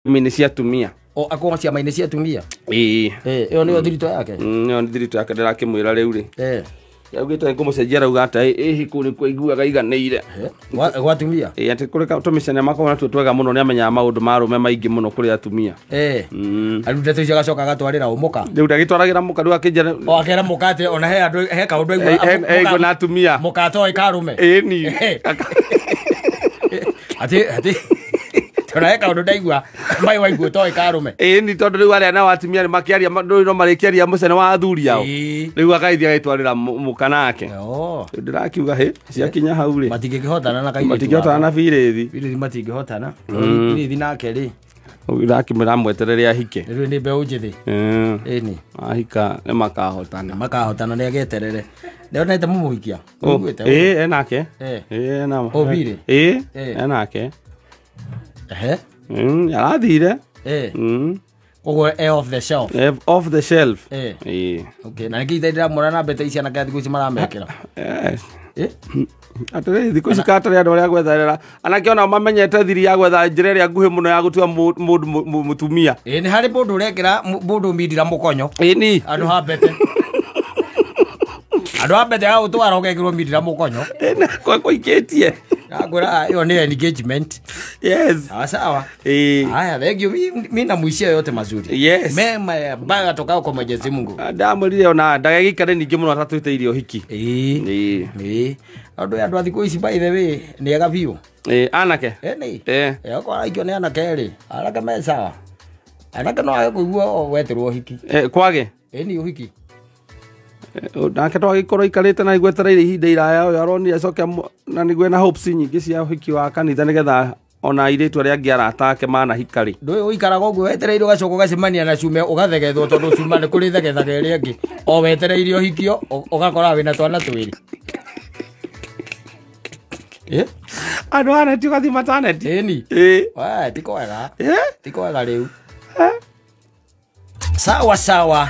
Mini cia tumia. O akoma cia maini cia tumia. Iyo niyo thirito yake. Niyo thirito yake ndirakimwira riu ri. Yaugite ngumucenjia rauga ata hiku ni kuiguaga iganire. Gwa tumia. Ati kuri ka tumicene makona tu twega muno ni amenya maundu marume maingi muno kuri atumia. Aruta tu gacoka gatwarira umuka. Riu ndagitwaragira muka riu akijera. O akera muka ate ona he andu he kaundu igua na atumia. Muka to ikarume. Ni. Ati tona he kaundu ndaigua mai waigua to ikarume. Ni tondu riu aria na atumia ni makiaria no marikiaria mucene wa athuri yao. Riu akaithia gaitwarira muka nake. Ndirakiuga he ciakinya hau ri. Matingihotana na kairitu. Matingihotana na birithi. Birithi matingihotana. Birithi nake ri. Urakimira mwetereria hike. Riu ni mbeu njithi. Ni. Ahika ni makahotana. Makahotana ni ageterere. Ndionete mumuhikia. Enake. Na. Obiri. Enake. Arathire. Ogo off the shelf. Off the shelf. Okay, na ngithe ndiramura na mbete icia na kathi kuci maramekera. Atore thiku ici katare andu aria gwetherera anake ona mamenyete thiri ya gwetha njira iria nguhi muno ya gutua mundu mutumia. Ni hari mundu urekera mundu mindira mukonyo. Ni andu ha mbete. Andu ha mbete ya utwara ugekirwo mindira mukonyo. Kwa iketie. Agora yo ni engagement. Yes. Sawa. Haya, thank you. Mimi na muishia yote mazuri. Yes. Mema baga toka kwa Mwenyezi Mungu. Ndamurire ona ndagagikare ningi muno atatuite irio hiki. Andu athiku ici by the way ni aga biu. Anake. Ni. Ko aikio ni anake ri. Araka me sawa. Anake no ayo kuigua weterwo hiki. Kwage. Ni uhiki. Nake twagikorwo ikarite na igwetereire ihinda iraya uyu aroni acoke na nigwe na hopes nyingi cia hiki wa kanitha nigetha ona iritu aria angi arata ake mana hikari ndui uikaraga uguo wetereire ugacoka ugacemania na cume ugathegethwo tondu cuma ni kuri thegethaga iria angi o wetereire uhikio ugakora wina twana twiri andu ana ti ugathi maternity ni tiko wega riu sawa